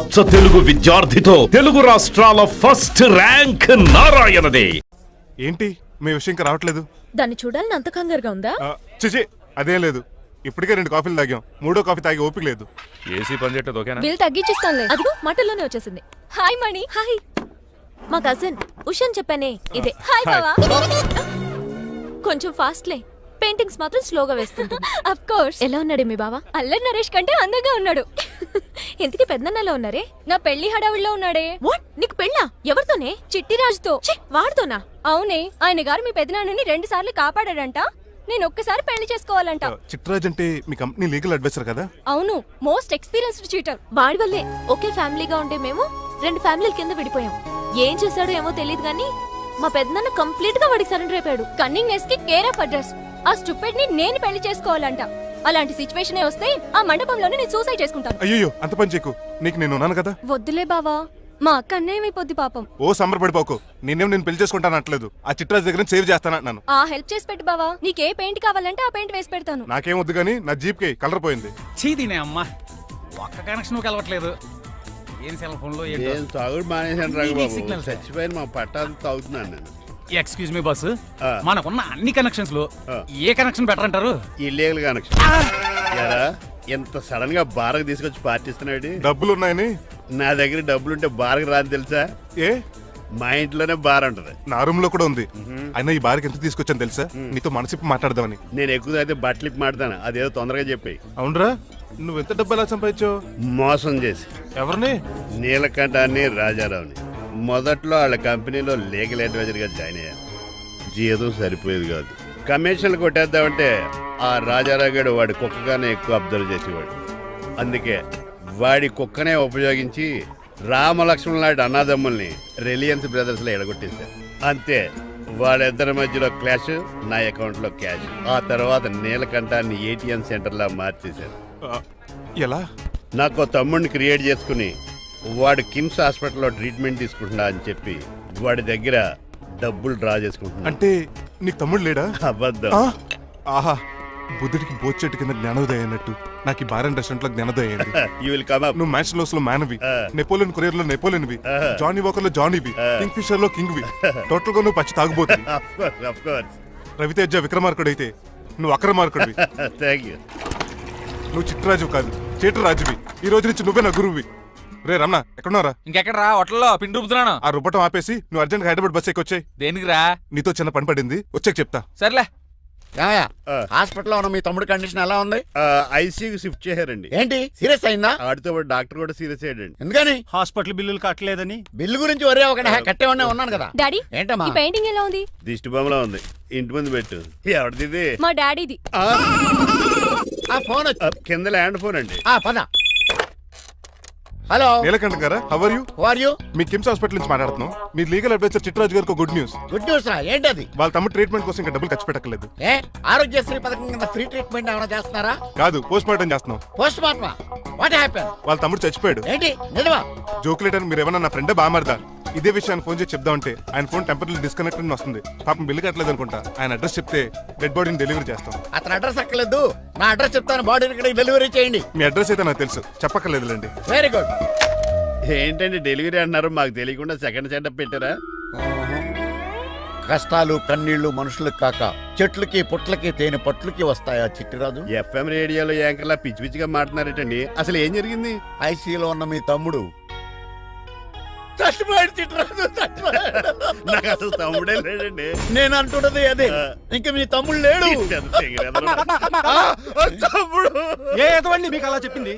అచ్చ తెలుగు విద్యార్థితో తెలుగు రాష్ట్రాల first rank నారాయణదే. ఏంటి మీ విషయం ఇంకా రావట్లేదు? దాన్ని చూడాలని అంత కంగారుగా ఉందా? చిచి అదేం లేదు. ఇప్పటికే 2 కాఫీలు తాగాం. 3వ కాఫీ తాగి ఓపిక లేదు. ఏసీ పని చేయట్లేదు ఓకేనా? బిల్ తగ్గించిస్తానులే. అదిగో మాటల్లోనే వచ్చేసింది. హాయ్ మణి. హాయ్. మా కజిన్ ఉషాన్ చెప్పానే ఇదే. హాయ్ బావా. కొంచెం ఫాస్ట్లే. పెయింటింగ్స్ మాత్రం స్లోగా వేస్తుంటుంది. Of course. ఎలా ఉన్నాడే మీ బావ? అల్లరి నరేష్ కంటే అందంగా ఉన్నాడు. ఇంతకీ పెద్దన్నలో ఉన్నారే? నా పెళ్లి హడావుల్లో ఉన్నాడే. వాట్? నీకు పెళ్ళా? ఎవరితోనే? చిట్టిరాజుతో. వాడితోనా? అవునే, ఆయన గారు మీ పెద్దనాన్నని 2 సార్లు కాపాడాడంట. నేను ఒక్కసారి పెళ్లి చేసుకోవాలంట. చిట్రాజ్ అంటే మీ కంపెనీ లీగల్ అడ్వైజర్ కదా? అవును, మోస్ట్ ఎక్స్పీరియన్స్డ్ చీటర్. వాడి వల్లే ఒకే ఫ్యామిలీగా ఉండే మేము 2 ఫ్యామిలీల కింద విడిపోయాం. ఏం చేశాడో ఏమో తెలియదు గానీ మా పెద్దనాన్న కంప్లీట్ గా వాడికి సరెండర్ అయిపోయాడు. కన్నింగ్నెస్ కి కేర్ ఆఫ్ అడ్రస్. ఆ స్టూపిడ్ ని నేను పెళ్లి చేసుకోవాలంట. అలాంటి సిచ్యువేషన్ వస్తే ఆ మండపంలోనే నేను సూసైడ్ చేసుకుంటాను. అయ్యో అంత పని చేయకు. నీకు నేను ఉన్నాను కదా. వద్దులే బావా, మా అక్క అన్యాయమైపోద్ది పాపం. ఓ సంబరపడిపోకు. నేను పెళ్లి చేసుకుంటాను అంటలేదు. ఆ చిట్రాజ్ దగ్గర సేవ్ చేస్తానంటున్నాను. ఆ హెల్ప్ చేసి పెట్టు బావా. నీకే పెయింట్ కావాలంటే ఆ పెయింట్ వేసి పెడతాను. నాకేం వద్దు గానీ నా జీప్ కి కలర్ పోయింది. చీదీనే అమ్మా, ఒక్క కనెక్షన్ కలవట్లేదు. ఏం సెల్ ఫోన్ లో ఏం తాగుడు మానేశాను రంగబాబు. సిగ్నల్ చచ్చిపోయిన మా పట్టాలు తాగుతున్నాను నేను. ఎక్స్క్యూజ్ మీ బస్, మనకున్న అన్ని కనెక్షన్స్ లో ఏ కనెక్షన్ బెటర్ అంటారు? Illegal connection. ఎరా ఎంత సడన్ గా బారకు తీసుకొచ్చి పార్టీస్తున్నాడు. డబ్బులు ఉన్నాయని. నా దగ్గర డబ్బులుంటే బారకు రాని తెలుసా? ఏ మా ఇంట్లోనే బార్ ఉంటది. నా రూమ్ లో కూడా ఉంది. అయినా ఈ బార్కి ఎంత తీసుకొచ్చాను తెలుసా? నీతో మనసిప్పి మాట్లాడదామని. నేను ఎక్కువ అయితే బట్టలు మాడతాను. అదేదో తొందరగా చెప్పి. అవునరా, నువ్వు ఎంత డబ్బు ఎలా సంపాదించావు? మోసం చేసి. ఎవరిని? నీలకంఠాన్ని, రాజారావుని. మొదట్లో వాళ్ళ కంపెనీలో లీగల్ అడ్వైజర్ గా జాయిన్ అయ్యాను. జీతం సరిపోయేది కాదు. కమిషన్లు కొట్టేద్దామంటే ఆ రాజారావు గారు వాడి కుక్కగానే ఎక్కువ అబ్జర్వ్ చేసేవాడు. అందుకే వాడి కుక్కనే ఉపయోగించి రామలక్ష్మణ్ లాంటి అన్నదమ్ముల్ని రిలయన్స్ బ్రదర్స్ లో ఎడగొట్టేశారు. అంతే, వాళ్ళిద్దరి మధ్యలో క్లాష్, నా అకౌంట్ లో క్యాష్. ఆ తర్వాత నీలకంఠాన్ని ఏటీఎం సెంటర్ లా మార్చేశారు. ఎలా? నాకు తమ్ముడిని క్రియేట్ చేసుకుని వాడు కిమ్స్ హాస్పిటల్లో ట్రీట్మెంట్ తీసుకుంటున్నా అని చెప్పి వాడి దగ్గర డబ్బులు డ్రా చేసుకుంటున్నా. అంటే నీకు తమ్ముడు లేడా? అబద్ధం. ఆహా, బుద్ధుడికి బోచెట్టు కింద జ్ఞానోదయం అన్నట్టు నాకు ఈ బారన్ రెస్టారెంట్ లో జ్ఞానోదయం అయింది. You will come up. నువ్వు మ్యాచ్ లోస్ లో మ్యాన్వి, నెపోలియన్ కొరియర్ లో నెపోలియన్వి, జానీ వాకర్ లో జానీవి, కింగ్ ఫిషర్ లో కింగ్వి. టోటల్ గా నువ్వు పచ్చి తాగుబోతుంది. Of course. రవితేజ విక్రమార్కుడు అయితే నువ్వు అక్రమార్కుడివి. Thank you. నువ్వు చిట్రాజు కాదు, చీటరాజువి. ఈ రోజు నుంచి నువ్వే నా గురువువి. రే రమణ, ఎక్కడున్నారా? ఇంకెక్కడ రా, హోటల్లో పిండి రుబ్బుతున్నాను. ఆ రుబ్బటం ఆపేసి నువ్వు అర్జెంట్ హైదరాబాద్ బస్ ఎక్కొచ్చాయి. దేనికి రా? నీతో చిన్న పని పడింది, వచ్చాక చెప్తా. సర్లే. హాస్పిటల్లో ఉన్న మీ తమ్ముడి కండిషన్ ఎలా ఉంది? ఐసీయూకి షిఫ్ట్ చేశారండి. ఏంటి, సీరియస్ అయిందా? ఆడితో పాటు డాక్టర్ కూడా సీరియస్ అయ్యాడండి. ఎందుకని? హాస్పిటల్ బిల్లులు కట్టలేదని. బిల్లు గురించి ఒరే ఒకటి కట్టేవాడినే ఉన్నాను కదా. డాడీ, ఏంటమ్మా ఈ పెయింటింగ్ ఎలా ఉంది? దిష్టి బొమ్మలా ఉంది. ఇంటి ముందు పెట్టు. ఎవరిది? మా డాడీది. ఆ ఫోన్ కింద ల్యాండ్ ఫోన్ అండి. పద. హలో, నీలకంఠ గారా, how are you? Who are you? మీ కిమ్స్ హాస్పిటల్ నుంచి మాట్లాడుతున్నాం. మీ లీగల్ అడ్వైజర్ చిట్రాజు గారికి గుడ్ న్యూస్. గుడ్ న్యూస్ రా. ఏంటది? వాళ్ళ తమ్ముడు ట్రీట్మెంట్ కోసం ఇంకా డబ్బులు ఖర్చు పెట్టలేదు. ఏ ఆరోగ్యశ్రీ పథకం కింద ఫ్రీ ట్రీట్మెంట్ ఏమైనా చేస్తున్నారా? కాదు, పోస్ట్ మార్టం చేస్తున్నాం. పోస్ట్ మార్టమా? What happen? వాళ్ళ తమ్ముడు చచ్చిపోయాడు. ఏంటి, నిజమా? జోకులేటర్ మీరు ఏమన్నా నా ఫ్రెండ్ బామర్దా? ఇదే విషయాన్ని ఫోన్ చేసి చెప్దామంటే ఆయన ఫోన్ టెంపరీ డిస్కనెక్ట్ అని వస్తుంది. పాపం బిల్లు కట్టలేదు అనుకుంటా. ఆయన అడ్రస్ చెప్తే డెడ్ బాడీని డెలివరీ చేస్తాం. అతని అడ్రస్ అక్కర్లేదు, నా అడ్రస్ చెప్తాను. బాడీని ఇక్కడికి డెలివరీ చేయండి. మీ అడ్రస్ అయితే నాకు తెలుసు, చెప్పక్కర్లేదులేండి. Very good. ఏంటండి డెలివరీ అంటున్నారు? మాకు తెలియకుండా సెకండ్ సెటప్ పెట్టారా? కష్టాలు కన్నీళ్లు మనుషులకు కాక చెట్లకి పుట్లకి తేనె పట్లకి వస్తాయా చిట్టిరాజు? ఎఫ్ఎం రేడియోలో యాంకర్లా పిచ్చి పిచ్చిగా మాట్లాడారేటండి. అసలు ఏం జరిగింది? ఐసీలో ఉన్న మీ తమ్ముడు చచ్చిపోయాడు. చిట్టిరాజు చచ్చిపోయాడు. నాకు అసలు తమ్ముడే లేడండి. నేను అంటున్నది అదే. ఇంకా మీ తమ్ముడు లేడు. తమ్ముడు ఏ ఎదవండి మీకు అలా చెప్పింది?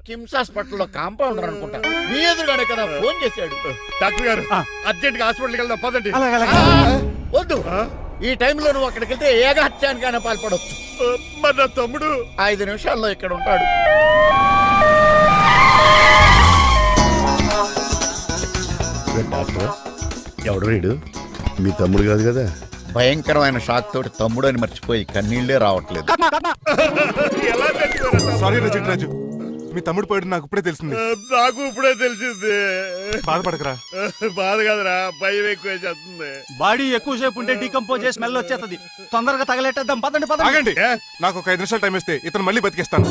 కిమ్స్ హాస్పిటల్లో కాంపౌండర్ అనుకుంటా. మీ ఎదురుగానే కదా ఫోన్ చేశాడు. డాక్టర్ గారు అర్జెంట్ గా హాస్పిటల్కి వెళ్దాం పదండి. వద్దు, ఈ టైంలో నువ్వు అక్కడికి వెళ్తే ఏకహత్యానికైనా పాల్పడవచ్చు. మరి నా తమ్ముడు 5 నిమిషాల్లో ఇక్కడ ఉంటాడు. డాక్టర్, ఎవడు వీడు? మీ తమ్ముడు కాదు కదా? భయంకరమైన షాక్ తోటి తమ్ముడు అని మర్చిపోయి కన్నీళ్లే రావట్లేదు. సారీ రా చిట్రాజు, మీ తమ్ముడు పోయాడు నాకు ఇప్పుడే తెలిసింది. నాకు ఇప్పుడే తెలిసింది. బాధపడకరా. బాధ కాదురా, భయం ఎక్కువ చేస్తుంది. బాడీ ఎక్కువసేపు ఉంటే డీకంపోజ్ చేసి స్మెల్ వచ్చేస్తుంది. తొందరగా తగలెట్టేద్దాం. పదండి పదండి. ఆగండి, నాకు ఒక 5 నిమిషాలు టైం ఇస్తే ఇతను మళ్ళీ బతికేస్తాను.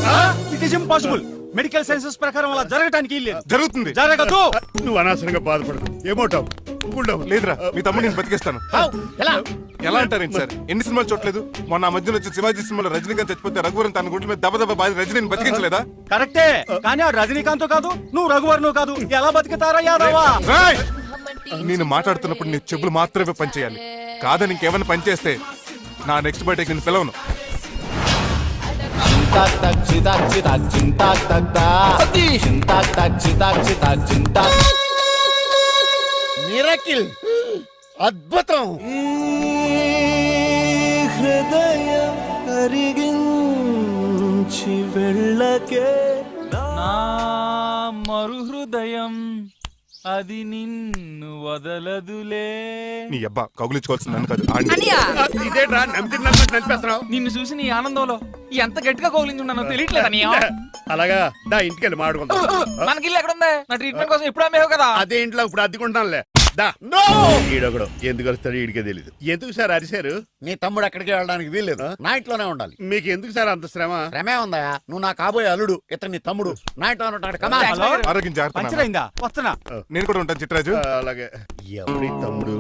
It is impossible. Medical sciences ప్రకారం అలా జరగటానికి లేదు. జరుగుతుంది. జరగదు. నువ్వు అనవసరంగా బాధపడదు ఏమోటావు లేదురా మీ తమ్ముడు నేను బతికేస్తాను. ఎలా ఎలా అంటారేంటి సార్? ఎన్ని సినిమాలు చూడలేదు? మొన్న ఆ మధ్యన వచ్చిన శివాజీ సినిమాలో రజనీకాంత్ చచ్చిపోతే రఘువరన్ తన గుండె మీద దెబ్బ బాధ రజనీని బతికించలేదా? కరెక్టే, కానీ ఆ రజనీకాంత్ కాదు, నువ్వు రఘువర్ను కాదు. ఎలా బతుకుతారా యాదవా? రేయ్! నేను మాట్లాడుతున్నప్పుడు నీ చెవులు మాత్రమే పనిచేయాలి. కాదని ఇంకేమైనా పనిచేస్తే నా నెక్స్ట్ బర్త్డేకి నేను పిలవను. మిరకిల్ అద్భుతం. హృదయం కరిగించి వెళ్ళకే నా మరు హృదయం అది నిన్ను వదలదులే. నీ అబ్బా కౌగులించుకోవాల్సింది నన్ను కాదు ఆడిని. ఇదేట్రా నమ్మితే నడిపేస్తున్నావు నిన్ను చూసి నీ ఆనందంలో ఎంత గట్టిగా కౌలించున్నానో తెలియట్లేదా నీ? అలాగా దా ఇంటికి వెళ్ళి మాడుకుంటా మనకి ఇల్లు ఎక్కడ ఉంది? నా ట్రీట్మెంట్ కోసం ఎప్పుడు అమ్మేవు కదా. అదే ఇంట్లో ఇప్పుడు అద్దెకుంటానులే దా. ఈడొకడు ఎందుకు వస్తాడు ఈడికే తెలియదు. ఎందుకు సార్ అరిశారు? నీ తమ్ముడు ఎక్కడికి వెళ్ళడానికి వీల్లేదు, నా ఇంట్లోనే ఉండాలి. మీకు ఎందుకు సార్ అంత శ్రమ? శ్రమే ఉందా? నువ్వు నా కాబోయే అల్లుడు, ఇతను నీ తమ్ముడు, నా ఇంట్లో ఉంటాడు. కమా హలో? ఆరోగ్యం జాగ్రత్త నాన్న. పంచరైందా? వస్తున్నా. నేను కూడా ఉంటాను చిట్రాజు. అలాగే ఎవరి తమ్ముడు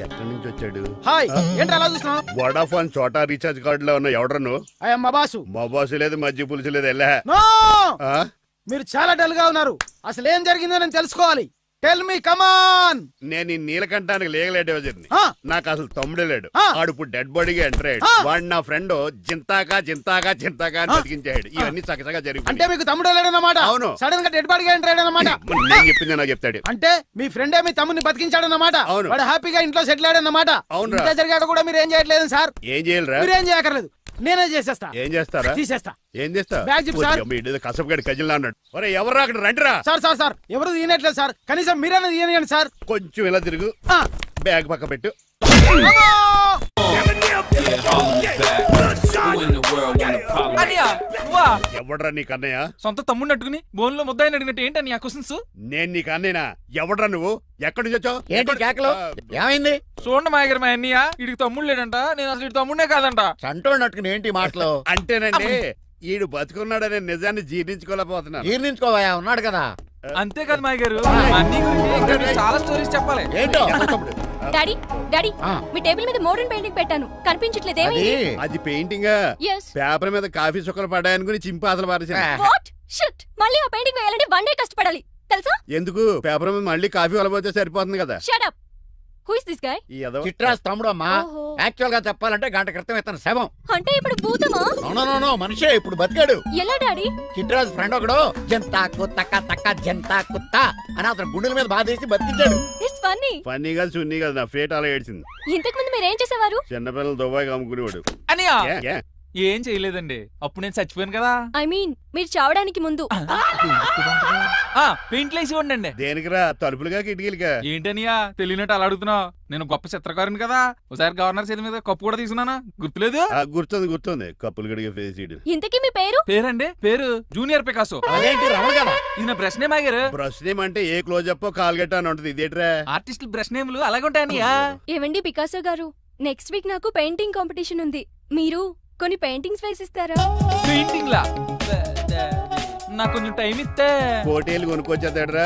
ఎక్కడి నుంచి వచ్చాడు? హాయ్, ఏంటి అలా చూస్తున్నావు? వడాఫోన్ చోటా రీఛార్జ్ కార్డులో ఉన్న ఎవడను? I'm boss. మా బాసు లేదు మధ్య పులుసు లేదు వెళ్ళా. నో, మీరు చాలా డల్ గా ఉన్నారు. అసలు ఏం జరిగిందో నేను తెలుసుకోవాలి. టెల్ మీ, కమాన్. నేను ఈ నీలకంఠానికి లేగలేడు నాకు అసలు తమ్ముడే లేడు. ఆడు ఇప్పుడు డెడ్ బాడీగా ఎంటర్ అయ్యాడు. వాడు నా ఫ్రెండ్ జింతాకా జింతాకా జింతాకా అని బతికించాడు. ఇవన్నీ చక్కగా అంటే జరిగింది. మీకు తమ్ముడు లేడన్నమాట? అవును. సడన్ గా డెడ్ బాడీగా ఎంటర్ అయ్యాడన్నమాట. నేను చెప్పింది నాకు చెప్తాడు. అంటే మీ ఫ్రెండే మీ తమ్ముడిని బతికించాడన్నమాట. అవును. వాడు హ్యాపీగా ఇంట్లో సెటిల్ అయ్యాడన్నమాట. అవునురా. ఇంత జరిగాక కూడా మీరు ఏం చేయట్లేదు సార్. ఏం చేయాలిరా? మీరేం చేయక్కర్లేదు, నేనే చేసేస్తా. ఏం చేస్తారా? తీసేస్తా. ఏం చేస్తా? Bag zip sir. కసపగడి కజిల్లా అన్నాడు. ఒరే ఎవరు అక్కడ రండిరా. సార్ సార్ సార్, ఎవరు తీయనట్లేదు సార్. కనీసం మీరైనా తీయనియండి సార్. కొంచెం ఇలా తిరుగు, ఆ. బ్యాగ్ పక్క పెట్టు. అనియా, నువ్వా? ఎవడ్రా నీకు అన్నయ్య? సొంత తమ్ముడిని అట్టుకుని బోన్లో ముద్దాయిని అడిగినట్టు ఏంటని ఆ క్వశ్చన్స్? నేను నీకు అన్నయ్యనా? ఎవడ్రా నువ్వు? ఎక్కడి నుంచి వచ్చావు? ఏంటి కేకలు? ఏమైంది? చూడండి మా దగ్గర మా అన్నయ్య ఇడికి తమ్ముడు లేడంట. నేను అసలు ఇటు తమ్ముడే కాదంట. చంటోడు నట్టుకుని ఏంటి మాటలు? అంటేనండి ఈడు బతుకున్నాడనే నిజాన్ని జీర్ణించుకోలేకపోతున్నాను. జీర్ణించుకోవా, ఉన్నాడు కదా. అంతేకాదు మా గారు, అన్ని గురించి ఇంకా మీకు చాలా స్టోరీస్ చెప్పాలి. ఏంటో డాడీ డాడీ, ఆ. మీ టేబుల్ మీద మోడర్న్ పెయింటింగ్ పెట్టాను, కనిపించట్లేదు. అది ఏమైంది? అది పెయింటింగ్. Yes. పేపర్ మీద కాఫీ చుక్కలు పడ్డాయనుకుని చింపి అసలు పారేసాను. వాట్ షిట్, మళ్ళీ ఆ పెయింటింగ్ వేయాలంటే 1 డే కష్టపడాలి తెలుసా? ఎందుకు? పేపర్ మీద మళ్ళీ కాఫీ వలపోతే సరిపోతుంది కదా. Shut up. Who is this guy? ఈ ఎదవ. చిట్రాజ్ తమ్ముడు అమ్మా. ఓహో. యాక్చువల్ గా చెప్పాలంటే గంట క్రితం ఇతను శవం. అంటే ఇప్పుడు భూతమా? నో మనిషే ఇప్పుడు బతికాడు. ఎలా డాడీ? చిట్రాజ్ ఫ్రెండ్ ఒకడు జంతా కుత్తక తక్క జంతా కుత్త అని అతను గుండెల మీద బాధేసి బతికించాడు. It's funny. ఫన్నీ కాదు సున్నీ కాదు, నా ఫేట్ అలా ఏడ్చింది. ఇంతకు ముందు మీరు ఏం చేసేవారు? చిన్నపిల్లలు దుబాయ్ అమ్ముకునేవాడు. అనియా, ఏ? ఏం చేయలేదండి. అప్పుడు నేను చచ్చిపోయాను కదా. ఐ మీన్ మీరు చావడానికి ముందు. పెయింట్లు వేసి ఉండండి. దేనికిరా? తలుపులుగా కిటికీలుగా? ఏంటనియా తెలియనట్టు అలా అడుగుతున్నావు? నేను గొప్ప చిత్రకారుని కదా. ఒకసారి గవర్నర్ చేతి మీద కప్పు కూడా తీసుకున్నానా? గుర్తులేదు? గుర్తుంది కప్పులు గడిగే ఫేస్ ఇడు. ఇంతకీ మీ పేరు? పేరండి, పేరు జూనియర్ పికాసో. అదేంటి రమణ కదా? ఇది నా బ్రష్ నేమ్ ఆగారు. బ్రష్ నేమ్ అంటే ఏ క్లోజ్ అప్ కాల్గట్ట అని ఉంటది. ఇదేట్రా? ఆర్టిస్టుల బ్రష్ నేమ్లు అలాగే ఉంటాయనియా. ఏవండి పికాసో గారు, నెక్స్ట్ వీక్ నాకు పెయింటింగ్ కాంపిటీషన్ ఉంది. మీరు కొన్ని పెయింటింగ్స్ వేసిస్తారా? పెయింటింగ్ లా నాకు కొంచెం టైం ఇస్తే. పోటీలు కొనుక్కొచ్చేదేట్రా?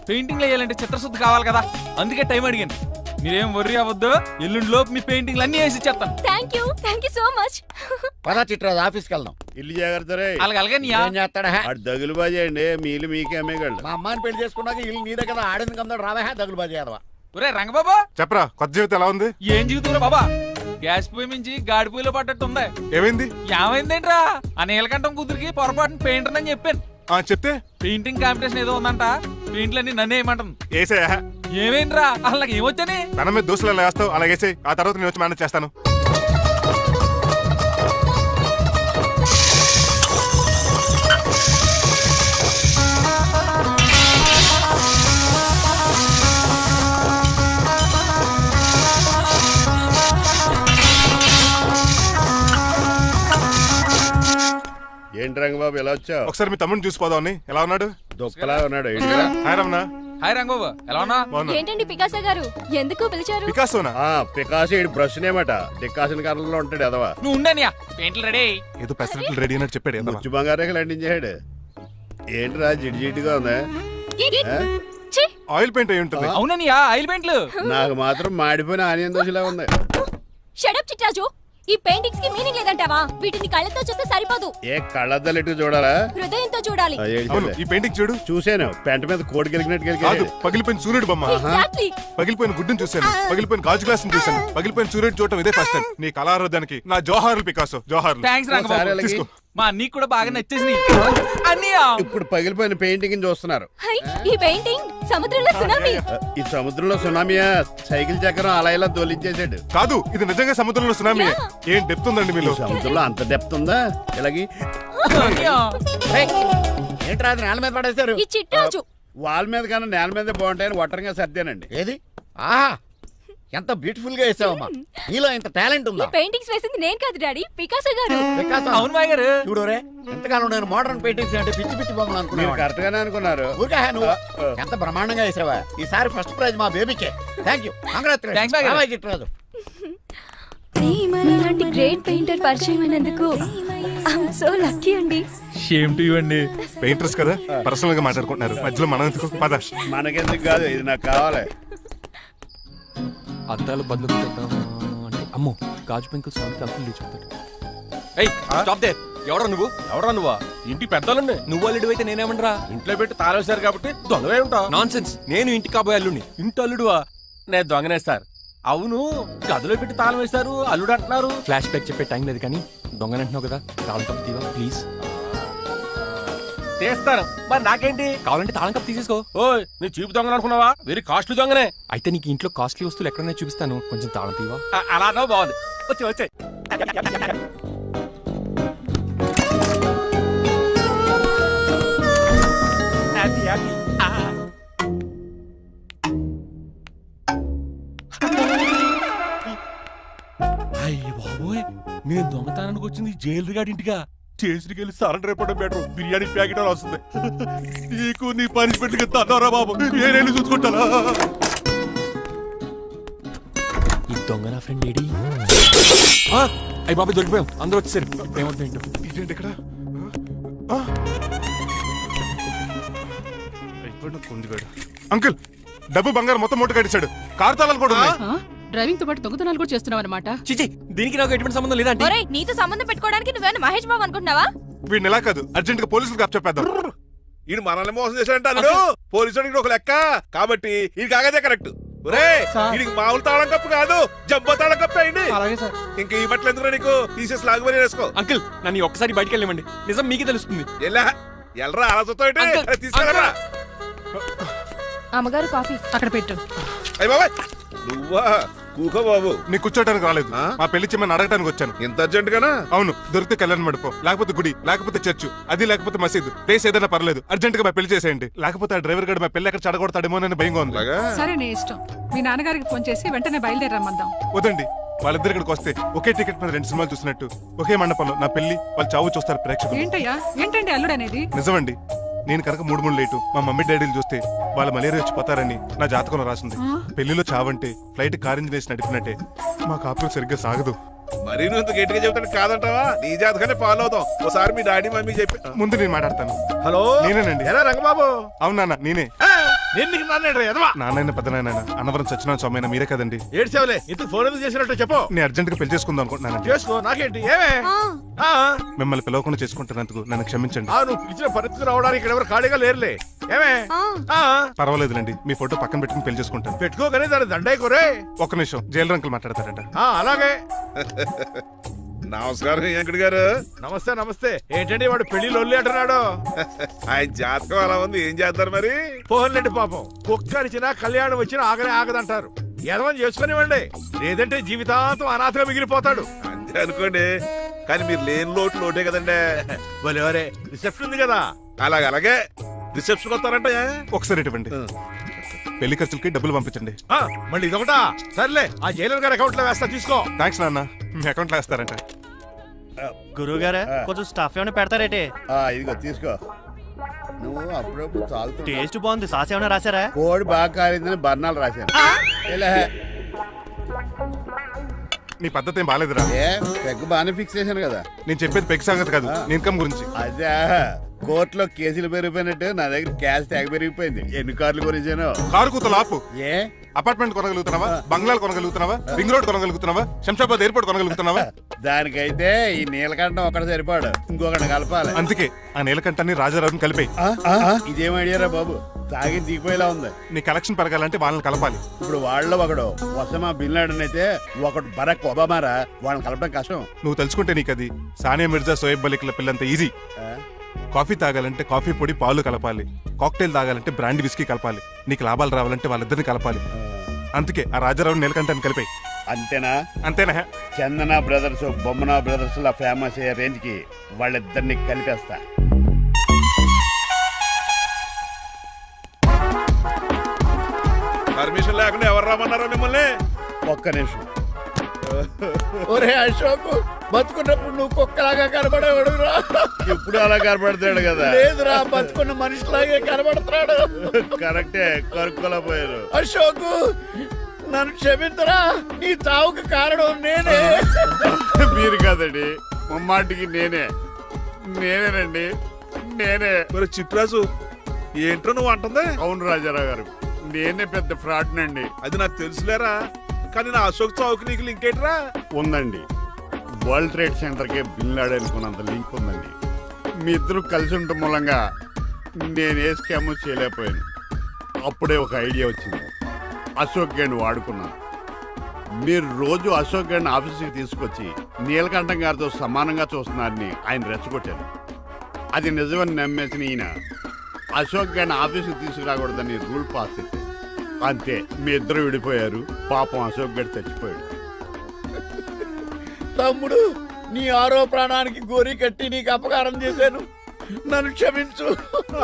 పెయింటింగ్ వేయాలంటే చిత్రశుద్ధి కావాలి కదా, అందుకే టైం అడిగాను. మీరేం వర్రీ అవ్వద్దు, ఎల్లుండి లోపు మీ పెయింటింగ్లు అన్ని వేసి ఇచ్చేస్తాను. Thank you so much. పదా చిట్రాజ్ ఆఫీస్కి వెళ్దాం. ఇల్లు జాగ్రత్త రే. అలాగే ఏం చేస్తాడా? అటు దగులు బాజీ అండి, మీలు మీకే అమ్మేగాళ్ళు. మా అమ్మాయిని పెళ్లి చేసుకున్నాక ఇల్లు నీదే కదా, ఆడింది కదా, రావా దగులు బాజీ అదవా. ఒరే రంగబాబా, చెప్పరా కొత్త జీవితం ఎలా ఉంది? ఏం జీవితంలో బాబా, గ్యాస్ పొయ్యి మించి గాడి పొయ్యిలో పడ్డట్టు ఉంది. ఏమైంది? ఏమైందేంట్రా, ఆ నీలకంఠం కూతురికి పొరపాటున పెయింటర్ అని చెప్పాను. చెప్తే పెయింటింగ్ కాంపిటీషన్ ఏదో ఉందంట, పెయింట్లన్నీ నన్నే ఏమంటుంది. ఏసే ఏమైందిరా, అసలు నాకు ఏమొచ్చని? తన మీద దోశలు ఎలా వేస్తావు అలాగేసే, ఆ తర్వాత నేను వచ్చి మేనేజ్ చేస్తాను. ఏంటి రంగబాబు ఎలా వచ్చావు? ఒకసారి మీ తమ్ముడిని చూసిపోదామని. ఎలా ఉన్నాడు? దుఃఖలా ఉన్నాడు. హాయ్ రమణ. హాయ్ రంగబాబు ఎలా ఉన్నా? బాగున్నా. ఏంటండి పికాసో గారు ఎందుకు పిలిచారు? పికాసోనా? పికాసి బ్రష్ నేమట డికాషన్ కర్రలో ఉంటాడు ఎదవా. నువ్వు ఉండనియా పెయింట్లు రెడీ. ఏదో పెసరట్లు రెడీ అయినట్టు చెప్పాడు ఏదమ్మా. ముచ్చు బంగారే లండించాడు. ఏంట్రా జిడ్జిడ్గా ఉందా? ఆ? ఛీ! ఆయిల్ పెయింట్ అయి ఉంటుంది. అవుననియా ఆయిల్ పెయింట్లు. నాకు మాత్రం మాడిపోయిన ఆనియన్ దోశలా ఉంది. షడప్ చిట్రాజు, ఈ పెయింటింగ్స్ కి మీనింగ్ లేదంటావా? వీటిని కళ్ళతో చూస్తే సరిపోదు, ఏ కళ్ళద్దలెట్టు చూడాలా? హృదయంతో చూడాలి. ఆ, ఏంటి అవును, చెప్పలే? ఈ పెయింటింగ్ చూడు. చూశాను పెంట మీద కోడి గెలిగినట్టు కాదు, గెలిగాడు. పగిలిపోయిన సూర్యుడు బొమ్మ, Exactly. పగిలిపోయిన గుడ్డును చూశాను, పగిలిపోయిన గాజు గ్లాస్ చూశాను, పగిలిపోయిన సూర్యుడు చూడటం ఇదే ఫస్ట్ టైం. నీ కళారోధానికి నా జోహార్లు పికాసో, జోహార్లు. థ్యాంక్స్ ఒకసారి రంగబాబు. అలాగే. తీసుకో. మా అన్నీకి కూడా బాగా నచ్చేసింది అన్నయ్యా. ఇప్పుడు పగిలిపోయిన పెయింటింగ్ చూస్తున్నారు. హై, ఈ పెయింటింగ్ సముద్రంలో సునామీ. ఈ సముద్రంలో సునామియా సైకిల్ చక్రం అలా ఇలా దొలించేసాడు. కాదు, ఇది నిజంగా సముద్రంలో సునామీ. ఏం డెప్త్ ఉందండి ఈ మీలో. సముద్రంలో అంత డెప్త్ ఉందా? ఇలాగి అన్నయ్య. ఏంట్రా అది నేల మీద పడేశారు? ఈ చిట్రాజు వాల్ మీద కన్నా నేల మీదే బాగుంటాయని ఒట్టరంగా సర్దానండి. ఏది? ఆహా, ఎంత బ్యూటిఫుల్ గా వేసావమ్మా. నీలో ఇంత టాలెంట్ ఈ ఉందా? పెయింటింగ్స్ వేసింది నేను కాదు డాడీ, పికాసో గారు. పికాసో. అవును మాయ గారు. చూడురే, ఎంతకాలం నేను మోడర్న్ పెయింటింగ్స్ అంటే పిచ్చి పిచ్చి బొమ్మలు మీరు అనుకున్నాను. కరెక్ట్ గానే అనుకున్నారు. ఊరికే నువ్వు ఎంత బ్రహ్మాండంగా వేసావా. ఈసారి ఫస్ట్ ప్రైజ్ మా బేబీకే. థ్యాంక్ యూ, Thanks, బాయ్ గారు. చిట్రాజు. ఇలాంటి గ్రేట్ పెయింటర్ పరిచయం అయినందుకు ఐఎమ్ సో లక్కీ అండి. షేమ్ టు యు అండి. పెయింటర్స్ కదా, పర్సనల్ గా మాట్లాడుకుంటున్నారు. మధ్యలో మనం ఎందుకు? పద. మనకెందుకు కాదు, ఇది నాకు కావాలి. అద్దాలు బదులు అంటే అమ్మో గాజు పెంకులు సౌండ్ కంపెనీ చెప్తాడు. ఏయ్ స్టాప్ దే. ఎవరా నువ్వు? ఎవరా నువ్వా? ఇంటి పెద్దలండి. నువ్వు అల్లుడు అయితే నేనేమంటరా? ఇంట్లో పెట్టి తాళేశారు కాబట్టి దొంగవే ఉంటా. నాన్సెన్స్. నేను ఇంటి కాబోయే అల్లుడిని. ఇంటి అల్లుడువా? నేను దొంగనే సార్. అవును, గదిలో పెట్టి తాళం వేశారు, అల్లుడు అంటున్నారు. ఫ్లాష్ బ్యాక్ చెప్పే టైం లేదు కానీ దొంగనంటున్నావు కదా, తాళం కప్పు తీవా ప్లీజ్. తీస్తాను, మరి నాకేంటి? కావాలంటే తాళం కప్పు తీసేసుకో. ఓయ్, నీ చీపు దొంగను అనుకున్నావా? వెరీ కాస్ట్లీ దొంగనే. అయితే నీకు ఇంట్లో కాస్ట్లీ వస్తువులు ఎక్కడైనా చూపిస్తాను, కొంచెం తాళం తీవా. అలా అన్నావు, బాగుంది. వచ్చి వచ్చే. అయ్య బాబోయ్, నేను దొంగతనానికి వచ్చింది జైలు గాడి ఇంటిగా. స్టేషన్కి వెళ్ళి సరెండర్ అయిపోవడం బెటర్. బిర్యానీ ప్యాకెట్ అని వస్తుంది. నీకు నీ పనిష్మెంట్ కి తన్నారా బాబు, నేనేళ్ళు చూసుకుంటానా? ఈ దొంగ నా ఫ్రెండ్ ఏడి? అయ్యి బాబు దొరికిపోయాం, అందరూ వచ్చేసారు. ఏమవుతుంది ఏంటో. ఇదేంటి ఇక్కడ? అయిపోయాడు కొందిగాడు. అంకుల్, డబ్బు బంగారం మొత్తం మూట కట్టించాడు. కారు తాళాలు కూడా ఉన్నాయి. డ్రైవింగ్ తో పాటు దొంగతనాలు కూడా చేస్తున్నావు అనమాట. చిచి, దీనికి నాకు ఎటువంటి సంబంధం లేదండి. ఒరేయ్, నీతో సంబంధం పెట్టుకోవడానికి నువ్వేనా మహేష్ బాబు అనుకుంటున్నావా? వీడిని ఎలా కాదు, అర్జెంట్ గా పోలీసులకు అప్పచెప్పేద్దాం. ఈడు మనల్ని మోసం చేశాడంటారు. పోలీసుడికి ఒక లెక్క కాబట్టి ఇది కాగదే కరెక్ట్. వీడికి మామూలు తాళం కప్పు కాదు, జబ్బ తాళం కప్పు అయింది. అలాగే సార్. ఇంకా ఈ బట్టలు ఎందుకు నీకు? తీసేసి లాగుమని వేసుకో. అంకుల్, నన్ను ఒక్కసారి బయటికి వెళ్ళమండి, నిజం మీకే తెలుస్తుంది. ఎల్రా అలా చూస్తావు, తీసుకెళ్ళరా. అమ్మగారు కాఫీ అక్కడ పెట్టు. అయ్య బాబాయ్, నువ్వా? కూకో బాబు. నీ కూర్చోటానికి రాలేదు, మా పెళ్లి చెమ్మని అడగటానికి వచ్చాను. ఇంత అర్జెంట్ గానా? అవును, దొరికితే కళ్యాణ మండపం, లేకపోతే గుడి, లేకపోతే చర్చ్, అది లేకపోతే మసీదు, ప్లేస్ ఏదైనా పర్లేదు. అర్జెంట్ గా మా పెళ్లి చేసేయండి, లేకపోతే ఆ డ్రైవర్ గడు మా పెళ్లి ఎక్కడ చెడగొడతాడేమోనని భయంగా ఉంది. సరే నీ ఇష్టం. మీ నాన్నగారికి ఫోన్ చేసి వెంటనే బయలుదేరమ్మందాం. వదండి, వాళ్ళిద్దరు ఇక్కడికి వస్తే ఒకే టికెట్ మీద 2 సినిమాలు చూసినట్టు ఒకే మండపంలో నా పెళ్లి వాళ్ళ చావు చూస్తారు ప్రేక్షకులు. ఏంటయ్యా, ఏంటండి అల్లుడు అనేది? నిజమండి, నేను కనుక 3 లేటు మా మమ్మీ డాడీలు చూస్తే వాళ్ళ మలేరియా వచ్చిపోతారని నా జాతకంలో రాసింది. పెళ్లిలో చావంటే ఫ్లైట్ కార్ ఇంజిన్ వేసి నడిపినట్టే. మా కాపురం సరిగ్గా సాగదు. మరి నువ్వు ఇంత గట్టిగా చెబుతాను కాదంటావా? నీ జాతకాన్ని ఫాలో అవుతాం. ఒకసారి మీ డాడీ మమ్మీ చెప్పి. ముందు నేను మాట్లాడతాను. హలో, నేనేనండి. ఎలా రంగబాబు? అవును నాన్న, నేనే. నేను నీకు నాన్న నాన్నైన పెద్ద నాయన అన్నవరం సత్యనారాయణ స్వామి అయినా మీరే కదండి. ఏడ్చావులే, ఇంతకు ఫోన్ ఎందుకు చేసినట్టు చెప్పు. నేను అర్జెంట్ గా పెళ్లి చేసుకుందాం అనుకుంటున్నానండి. చేసుకో, నాకేంటి? ఏమే మిమ్మల్ని పిలవకుండా చేసుకుంటున్నందుకు నన్ను క్షమించండి. నువ్వు పిలిచిన పరిస్థితి రావడానికి ఇక్కడ ఎవరు ఖాళీగా లేరులే. ఏమే పర్వాలేదులేండి, మీ ఫోటో పక్కన పెట్టుకుని పెళ్లి చేసుకుంటాను. పెట్టుకోగానే దాని దండై కొరే. ఒక్క నిమిషం, జైలు రంకులు మాట్లాడతారంట. అలాగే. నమస్కారం వెంకట గారు. నమస్తే నమస్తే. ఏంటండి వాడు పెళ్లి లొల్లి అంటున్నాడు? ఆయన జాతకం అలా ఉంది, ఏం చేస్తారు మరి? పోన్లేండి పాపం, కుక్క అరిచినా కళ్యాణం వచ్చినా ఆగనే ఆగదంటారు. ఎదవని చేసుకునివ్వండి, లేదంటే జీవితాంతం అనాథగా మిగిలిపోతాడు. అంతే అనుకోండి, కానీ మీరు లేని లోటే కదండి. భలేవరే, రిసెప్షన్ ఉంది కదా. అలాగే రిసెప్షన్ వస్తారంటే ఒకసారి ఇవ్వండి, పెళ్లి ఖర్చులకి డబ్బులు పంపించండి. మళ్ళీ ఇదొకటా? సర్లే, ఆ జైలర్ గారి అకౌంట్ లో వేస్తా, తీసుకో. థ్యాంక్స్ నాన్న, మీ అకౌంట్ లో వేస్తారంట. గురువు గారా, కొంచెం స్టాఫ్ ఏమైనా పెడతారేటే? ఇదిగో తీసుకో. నువ్వు అప్పుడప్పుడు చాలుతుంది. టేస్ట్ బాగుంది. సాస్ ఏమైనా రాశారా? కోడి బాగా కాలిందని బర్ణాలు రాశాను. ఇలా నీ పద్ధతి ఏం బాగాలేదురా. ఏ పెగ్గు బాగానే ఫిక్స్ చేశాను కదా. నేను చెప్పేది పెగ్ సంగతి కాదు, నీ ఇన్కమ్ గురించి. అదే కోర్టులో కేసులు పెరిగిపోయినట్టు నా దగ్గర క్యాష్ ట్యాగ్ పెరిగిపోయింది. ఎన్ని కార్లు కొనిచ్చాను? కారు కూతలు ఆపు. ఏ అపార్ట్మెంట్ కొనగలుగుతున్నావా? బంగ్లాలు కొనగలుగుతున్నావా? రింగ్ రోడ్ కొనగలుగుతున్నావా? శంషాబాద్ ఎయిర్పోర్ట్ కొనగలుగుతున్నావా? దానికైతే ఈ నీలకంఠం ఒకటి సరిపాడు, ఇంకొకటి కలపాలి. అందుకే ఆ నీలకంఠాన్ని రాజారావుని కలిపే. ఇదేం ఐడియారా బాబు, తాగి దిగిపోయేలా ఉంది. నీ కలెక్షన్ పెరగాలంటే వాళ్ళని కలపాలి. ఇప్పుడు వాళ్ళలో ఒకడు ఒసామా బిన్ లాడెన్ అయితే ఒకడు బరాక్ ఒబామారా, వాళ్ళని కలపడం కష్టం. నువ్వు తెలుసుకుంటే నీకు అది సానియా మిర్జా, సోయబ్ మలిక్ల పిల్లంత ఈజీ. కాఫీ తాగాలంటే కాఫీ పొడి పాలు కలపాలి, కాక్టైల్ తాగాలంటే బ్రాండ్ విస్కీ కలపాలి, నీకు లాభాలు రావాలంటే వాళ్ళిద్దరిని కలపాలి. అందుకే ఆ రాజారావు నీలకంఠాన్ని కలిపాయి. అంతేనా? అంతేనా? చందన బ్రదర్స్, బొమ్మన బ్రదర్స్ లా ఫేమస్ అయ్యే రేంజ్ కి వాళ్ళిద్దరిని కలిపేస్తా. పర్మిషన్ లేకుండా ఎవరు రమ్మన్నారో మిమ్మల్ని? ఒక్క నిమిషం. ఒరే అశోక్, బతుకున్నప్పుడు నువ్వు కుక్కలాగా కనబడేవాడురా. ఇప్పుడు అలా కనపడతాడు కదా. లేదురా, బతుకున్న మనిషిలాగే కనబడుతున్నాడు. కరెక్టే, కరుక్కోలేకపోయారు. అశోక్, నన్ను క్షమించరా, నీ చావుకు కారణం నేనే. మీరు కాదండి, ముమ్మాటికి నేనేనండి, నేనే. మరి చిట్రాజు ఏంట్రో నువ్వు అంటుంది? అవును రాజారావు గారు, నేనే పెద్ద ఫ్రాడ్ నండి. అది నాకు తెలుసులేరా, కానీ నా అశోక్ చావుకి నీకు లింక్ ఏంట్రా? ఉందండి, వరల్డ్ ట్రేడ్ సెంటర్ కి బిన్ లాడెన్ కొన్నంత లింక్ ఉందండి. మీ ఇద్దరు కలిసి ఉండటం మూలంగా నేను ఏ స్కామ్ చేయలేకపోయాను. అప్పుడే ఒక ఐడియా వచ్చింది, అశోక్ గడిని వాడుకున్నాను. మీరు రోజు అశోక్ గడిని ఆఫీస్కి తీసుకొచ్చి నీలకంఠం గారితో సమానంగా చూస్తున్నారని ఆయన రెచ్చగొట్టారు. అది నిజమని నమ్మేసిన ఈయన అశోక్ గడిని ఆఫీస్కి తీసుకురాకూడదని రూల్ పాస్ చేశారు. అంతే, మీ ఇద్దరు విడిపోయారు. పాపం అశోక్ గడి చచ్చిపోయాడు. తమ్ముడు, నీ ఆరో ప్రాణానికి గోరి కట్టి నీకు అపకారం చేశాను, నన్ను క్షమించు.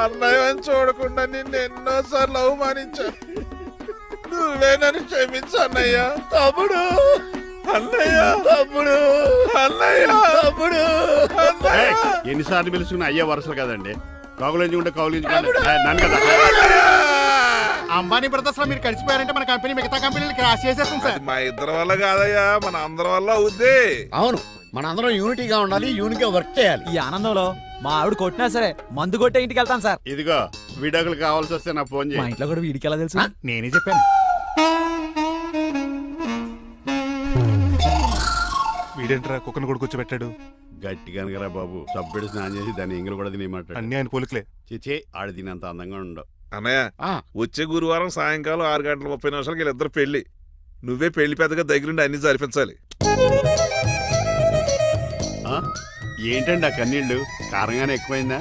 అన్నయ్య చూడకుండా నిన్ను ఎన్నోసార్లు అవమానించాను, నువ్వే నన్ను క్షమించు అన్నయ్య. తమ్ముడు, అన్నయ్య, తమ్ముడు, అన్నయ్య, తమ్ముడు. ఏయ్, ఎన్నిసార్లు పిలుచుకున్న అయ్యే వరుసలు కదండి. కౌగులించుకుంటే కౌగులించుకోండి. నన్ను కదా. అంబానీ బ్రదర్స్ లో మీరు కలిసిపోయారంటే మన కంపెనీ మిగతా కంపెనీలు క్రాష్ చేసేస్తుంది సార్. మా ఇద్దరి వల్ల కాదయ్యా, మన అందరి వల్ల అవుద్ది. అవును, మనందరం యూనిటీగా ఉండాలి, యూనిట్గా వర్క్ చేయాలి. ఈ ఆనందంలో మా ఆవిడ కొట్టినా సరే మందు కొట్టే ఇంటికి వెళ్తాను సార్. ఇదిగో విడాకులు కావాల్సి వస్తే నాకు ఫోన్ మా చేయి. ఇంట్లో కూడా వీడికి ఎలా తెలుసు? నేనే చెప్పాను. వీడేంట్రా కుక్కను కూడా కూర్చోబెట్టాడు? గట్టిగా అనగరా బాబు, సబ్బెడు స్నానం చేసి దాన్ని ఎంగిలి కూడా తినేమాట. అన్ని ఆయన పోలికలే. చిచే, ఆడ తినంత అందంగా ఉండవు. అన్నయ్య, వచ్చే గురువారం సాయంకాలం 6:30 వీళ్ళిద్దరు పెళ్లి. నువ్వే పెళ్లి పెద్దగా దగ్గరుండి అన్ని జరిపించాలి. ఏంటండి ఆ కన్నీళ్ళు? కారంగానే ఎక్కువైందా?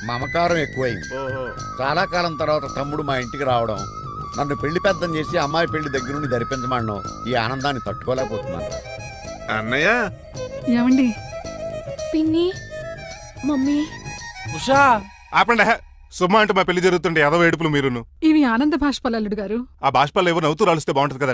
మమకారం ఎక్కువైంది. ఓహో, చాలా కాలం తర్వాత తమ్ముడు మా ఇంటికి రావడం, నన్ను పెళ్లి పెద్దం చేసి అమ్మాయి పెళ్లి దగ్గర నుండి జరిపించమన్నాం. ఈ ఆనందాన్ని తట్టుకోలేకపోతున్నాను. అన్నయ్య, ఏమండి? పిన్ని, మమ్మీ, ఉషా, ఆపండి. సుమా అంటే మా పెళ్లి జరుగుతుంటే ఎదవ ఏడుపులు మీరును. ఇవి ఆనంద భాష్పాలు అల్లుడు గారు. ఆ బాష్పాలు ఏవో నవ్వుతూ రాలిస్తే బాగుంటది కదా.